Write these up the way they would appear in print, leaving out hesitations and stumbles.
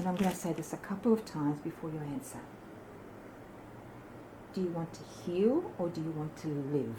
And I'm going to say this a couple of times before you answer. Do you want to heal or do you want to live?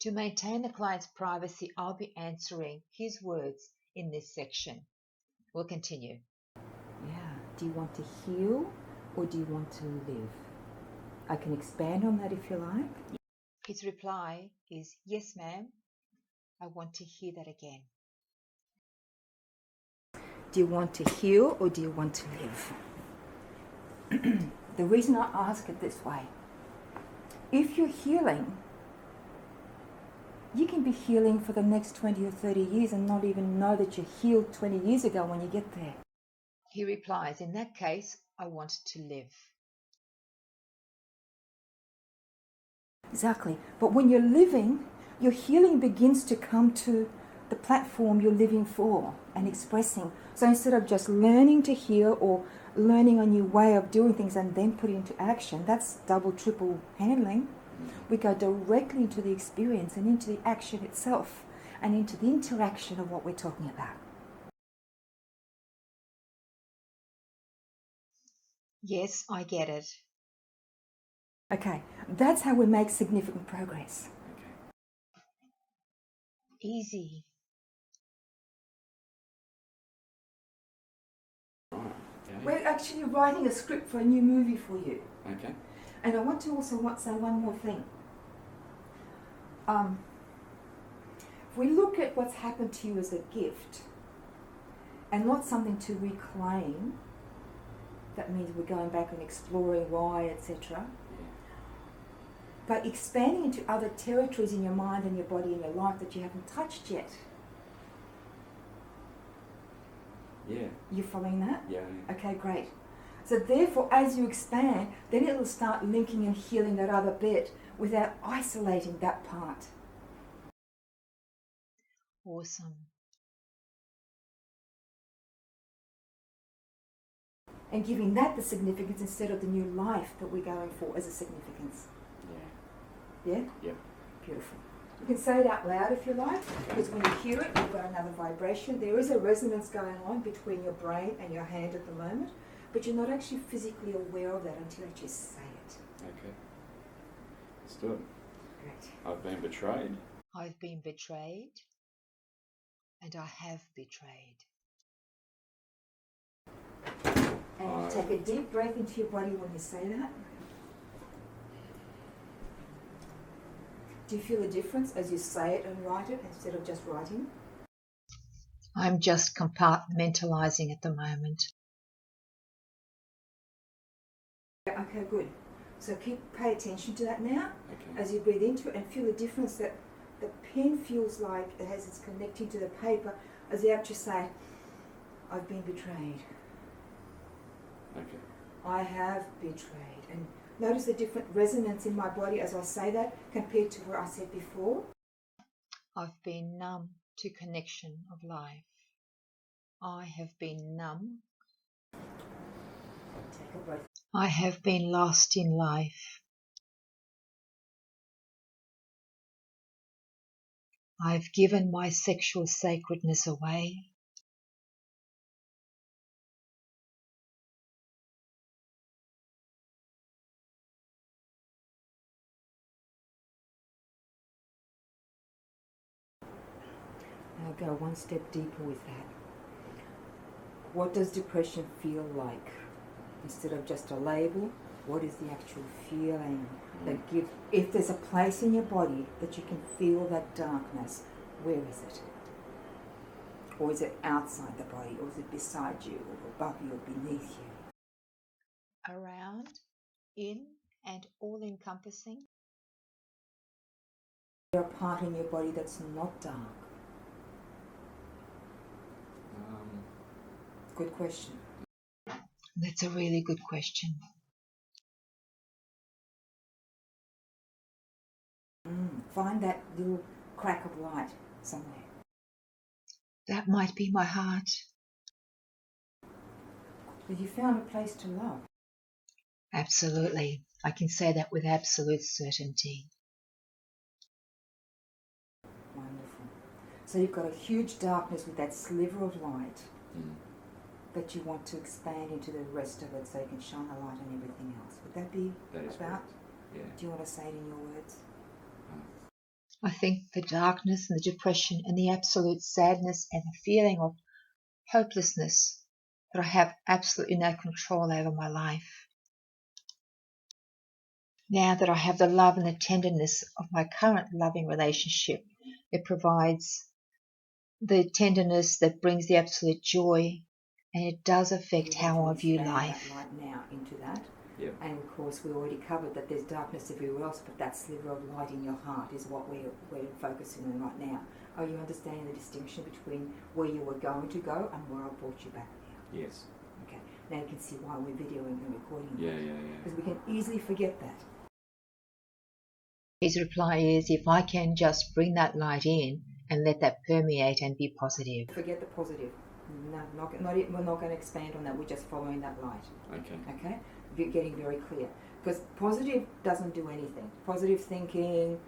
To maintain the client's privacy, I'll be answering his words in this section. We'll continue. Yeah. Do you want to heal or do you want to live? I can expand on that if you like. His reply is, yes, ma'am. I want to hear that again. Do you want to heal or do you want to live? The reason I ask it this way, if you're healing, you can be healing for the next 20 or 30 years and not even know that you healed 20 years ago when you get there. He replies, in that case, I want to live. Exactly. But when you're living, your healing begins to come to the platform you're living for and expressing. So instead of just learning to heal or learning a new way of doing things and then put it into action, that's double, triple handling. We go directly into the experience and into the action itself and into the interaction of what we're talking about. Yes, I get it. Okay, that's how we make significant progress. Easy. We're actually writing a script for a new movie for you. Okay. And I want to also say one more thing. If we look at what's happened to you as a gift and not something to reclaim, that means we're going back and exploring why, etc. But expanding into other territories in your mind and your body and your life that you haven't touched yet. Yeah. You following that? Yeah. Okay, great. So therefore, as you expand, then it'll start linking and healing that other bit without isolating that part. Awesome. And giving that the significance instead of the new life that we're going for as a significance. Yeah. Yeah? Yep. Beautiful. You can say it out loud if you like, because when you hear it, you've got another vibration. There is a resonance going on between your brain and your hand at the moment, but you're not actually physically aware of that until you actually say it. Okay. Let's do it. Great. I've been betrayed. I've been betrayed, and I have betrayed. And take a deep breath into your body when you say that. Do you feel a difference as you say it and write it instead of just writing? I'm just compartmentalizing at the moment. Okay, good. So pay attention to that now. Okay. As you breathe into it and feel the difference that the pen feels like it has its connecting to the paper as you actually say, I've been betrayed. Okay. I have betrayed. And notice the different resonance in my body as I say that compared to where I said before. I've been numb to connection of life. I have been numb. Take a breath. I have been lost in life. I've given my sexual sacredness away. Now go one step deeper with that. What does depression feel like? Instead of just a label, what is the actual feeling that gives, if there's a place in your body that you can feel that darkness, where is it? Or is it outside the body, or is it beside you, or above you, or beneath you? Around, in, and all-encompassing. Is there a part in your body that's not dark? Good question. That's a really good question. Find that little crack of light somewhere. That might be my heart. Have you found a place to love? Absolutely. I can say that with absolute certainty. Wonderful. So you've got a huge darkness with that sliver of light. that you want to expand into the rest of it so you can shine a light on everything else. Would that be That is about? correct. Yeah. Do you want to say it in your words? I think the darkness and the depression and the absolute sadness and the feeling of hopelessness that I have absolutely no control over my life. Now that I have the love and the tenderness of my current loving relationship, it provides the tenderness that brings the absolute joy, and it does affect You how I want to view expand life. that light now into that. Yep. And of course, we already covered that there's darkness everywhere else, but that sliver of light in your heart is what we're focusing on right now. Are you understanding the distinction between where you were going to go and where I brought you back now? Yes. Okay. Now you can see why we're videoing and recording. Yeah. Because we can easily forget that. His reply is, if I can just bring that light in and let that permeate and be positive. Forget the positive. No, we're not going to expand on that. We're just following that light. Okay. Okay? We're getting very clear. Because positive doesn't do anything. Positive thinking,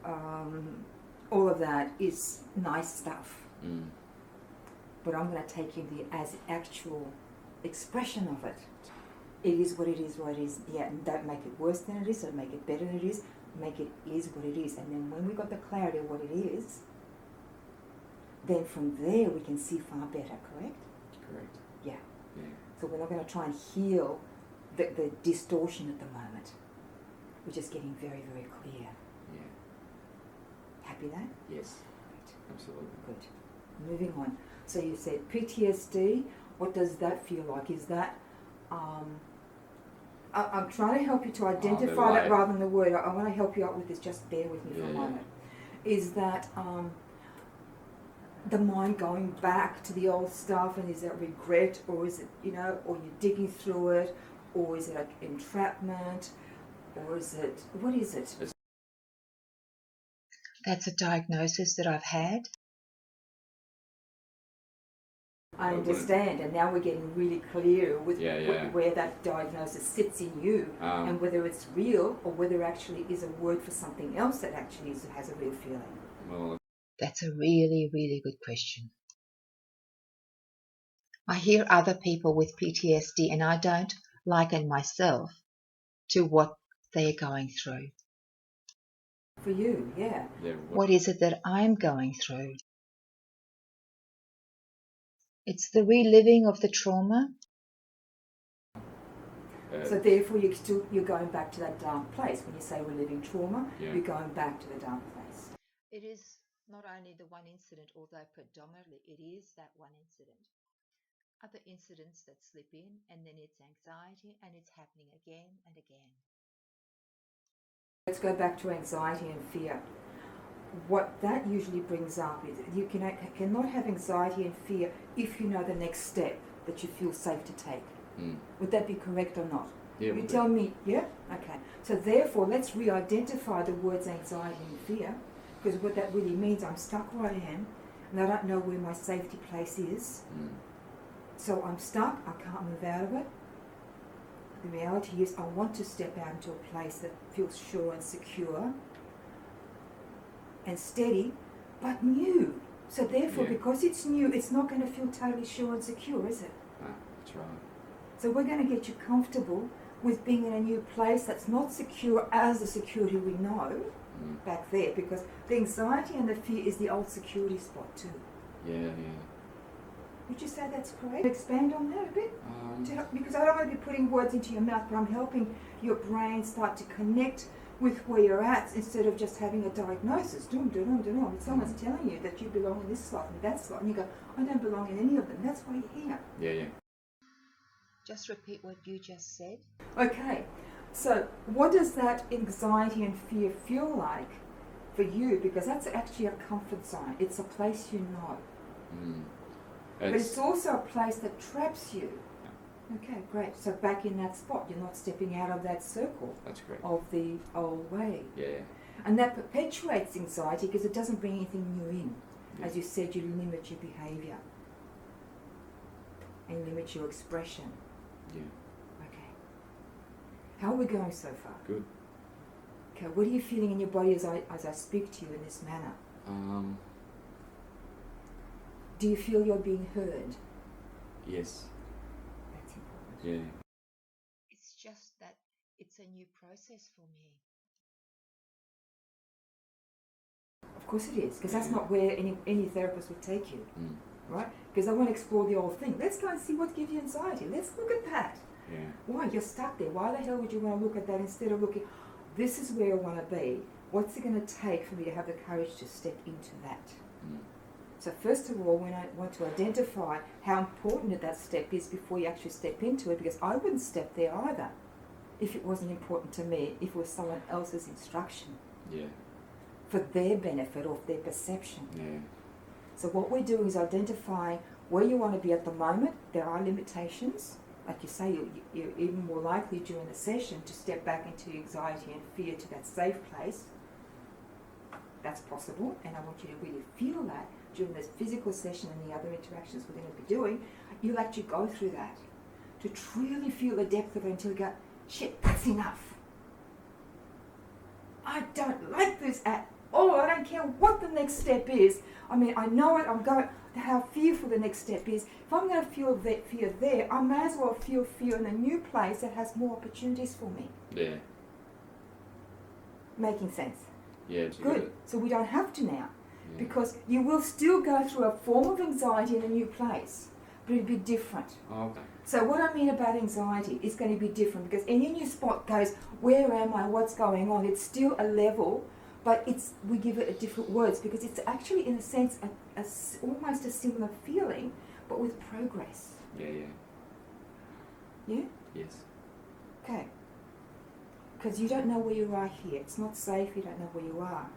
all of that is nice stuff. Mm. But I'm going to take you as actual expression of it. It is what it is, what it is. Yeah, and don't make it worse than it is, don't make it better than it is. Make it is what it is. And then when we got the clarity of what it is, then from there we can see far better, correct? Correct. Yeah. Yeah. So we're not going to try and heal the distortion at the moment. We're just getting very, very clear. Yeah. Happy that? Yes. Great. Absolutely. Good. Moving on. So you said PTSD. What does that feel like? Is that I'm trying to help you to identify that rather than the word. I want to help you out with this. Just bear with me for a moment. Is that the mind going back to the old stuff, and is that regret, or is it, or you're digging through it, or is it like entrapment, or is it, what is it? That's a diagnosis that I've had. I understand, and now we're getting really clear with Yeah. where that diagnosis sits in you, and whether it's real or whether it actually is a word for something else that actually has a real feeling. Well, That's a really, really good question. I hear other people with PTSD and I don't liken myself to what they're going through. For you, yeah. What is it that I'm going through? It's the reliving of the trauma. So therefore you're going back to that dark place. When you say reliving trauma, you're going back to the dark place. It is not only the one incident, although predominantly it is that one incident. Other incidents that slip in, and then it's anxiety, and it's happening again and again. Let's go back to anxiety and fear. What that usually brings up is you cannot have anxiety and fear if you know the next step that you feel safe to take. Would that be correct or not? Yeah. You tell me, yeah? Okay. So therefore, let's re-identify the words anxiety and fear, because what that really means, I'm stuck where I am, and I don't know where my safety place is. So I'm stuck, I can't move out of it. The reality is I want to step out into a place that feels sure and secure and steady, but new. So therefore, because it's new, it's not going to feel totally sure and secure, is it? That's right. So we're going to get you comfortable with being in a new place that's not secure as the security we know back there, because the anxiety and the fear is the old security spot too. Yeah. Would you say that's correct? Expand on that a bit? Because I don't want to be putting words into your mouth, but I'm helping your brain start to connect with where you're at instead of just having a diagnosis. If someone's telling you that you belong in this slot and that slot, and you go, I don't belong in any of them, that's why you're here. Yeah. Just repeat what you just said. Okay, so what does that anxiety and fear feel like for you? Because that's actually a comfort zone. It's a place you know. But it's also a place that traps you. Okay, great. So back in that spot, you're not stepping out of that circle. That's correct. Of the old way. Yeah. And that perpetuates anxiety because it doesn't bring anything new in. Yeah. As you said, you limit your behaviour and limit your expression. Yeah. Okay. How are we going so far? Good. Okay, what are you feeling in your body as I speak to you in this manner? Um. Do you feel you're being heard? Yes. Yeah. It's just that it's a new process for me. Of course it is, because that's Yeah. not where any therapist would take you, Mm. right? Because they want to explore the old thing. Let's go and see what gives you anxiety. Let's look at that. Yeah. Why? You're stuck there. Why the hell would you want to look at that instead of looking, this is where I want to be. What's it going to take for me to have the courage to step into that? Mm. So first of all, when I want to identify how important that step is before you actually step into it, because I wouldn't step there either if it wasn't important to me, if it was someone else's instruction Yeah. for their benefit or their perception. Yeah. So what we're doing is identifying where you want to be at the moment. There are limitations. Like you say, you're even more likely during the session to step back into anxiety and fear to that safe place. That's possible, and I want you to really feel that during this physical session and the other interactions we're going to be doing. You'll actually go through that to truly feel the depth of it until you go, shit, that's enough. I don't like this at all. I don't care what the next step is. I mean, I know it. I'm going how fearful the next step is. If I'm going to feel that fear there, I may as well feel fear in a new place that has more opportunities for me. Yeah. Making sense? Yeah. It's Good. So we don't have to now. Yeah. Because you will still go through a form of anxiety in a new place, but it'll be different. Oh, okay. So what I mean about anxiety is going to be different, because any new spot goes, where am I, what's going on? It's still a level, but we give it a different words, because it's actually, in a sense, almost a similar feeling, but with progress. Yeah. Yeah. Yeah? Yes. Okay. Because you don't know where you are here. It's not safe, you don't know where you are.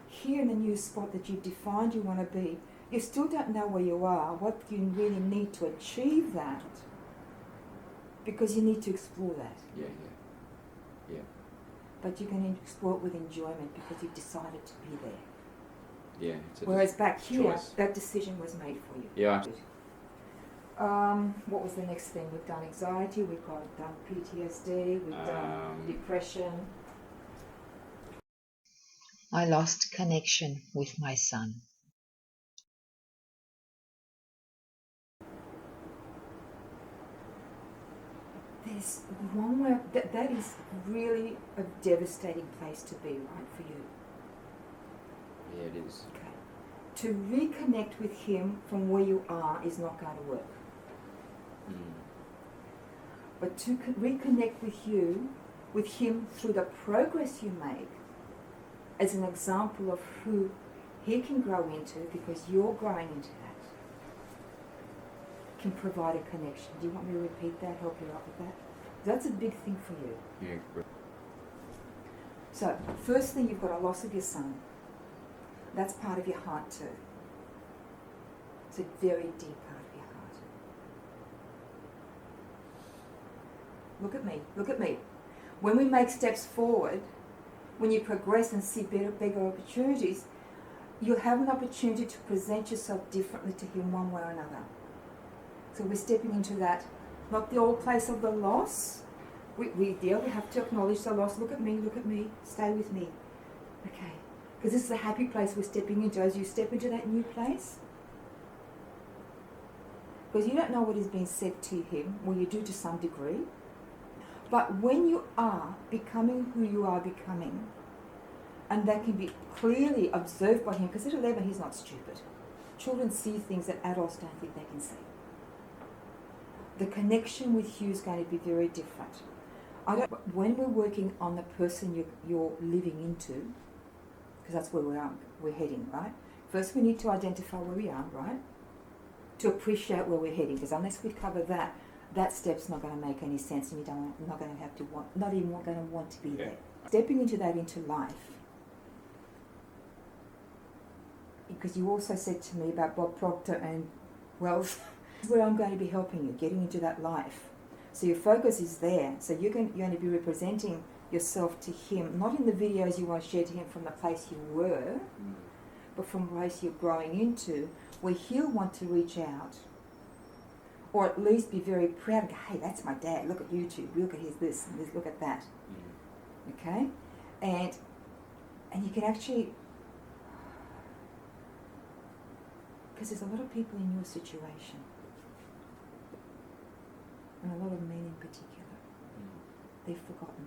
Here in the new spot that you've defined you want to be, you still don't know where you are, what you really need to achieve that, because you need to explore that. Yeah. Yeah. Yeah. But you can explore it with enjoyment because you've decided to be there. Yeah. It's a Whereas back here, choice. that decision was made for you. Yeah. What was the next thing? We've done anxiety, we've done PTSD, we've done depression. I lost connection with my son. There's one where that is really a devastating place to be, right, for you. Yeah. It is. Okay. To reconnect with him from where you are is not going to work. Mm. But to reconnect with him through the progress you make, as an example of who he can grow into, because you're growing into that, can provide a connection. Do you want me to repeat that, help you out with that? That's a big thing for you. Yeah. So, first thing, you've got a loss of your son. That's part of your heart too. It's a very deep part of your heart. Look at me, look at me. When we make steps forward, when you progress and see bigger opportunities, you'll have an opportunity to present yourself differently to him one way or another. So we're stepping into that, not the old place of the loss. We have to acknowledge the loss. Look at me, stay with me. Okay. Because this is a happy place we're stepping into. As you step into that new place, because you don't know what is being said to him, well, you do to some degree. But when you are becoming who you are becoming, and that can be clearly observed by him, because at 11 he's not stupid. Children see things that adults don't think they can see. The connection with you is going to be very different. When we're working on the person you're living into, because that's where we're heading, right? First we need to identify where we are, right? To appreciate where we're heading, because unless we cover that, that step's not going to make any sense, and you're not going to want to be there. Stepping into life, because you also said to me about Bob Proctor and wealth, where I'm going to be helping you, getting into that life. So your focus is there. So you're going to be representing yourself to him, not in the videos you want to share to him from the place you were, but from the place you're growing into, where he'll want to reach out, or at least be very proud and go, hey, that's my dad, look at YouTube, look at his this and this, look at that. Okay? And you can actually, because there's a lot of people in your situation. and a lot of men in particular. Mm. They've forgotten.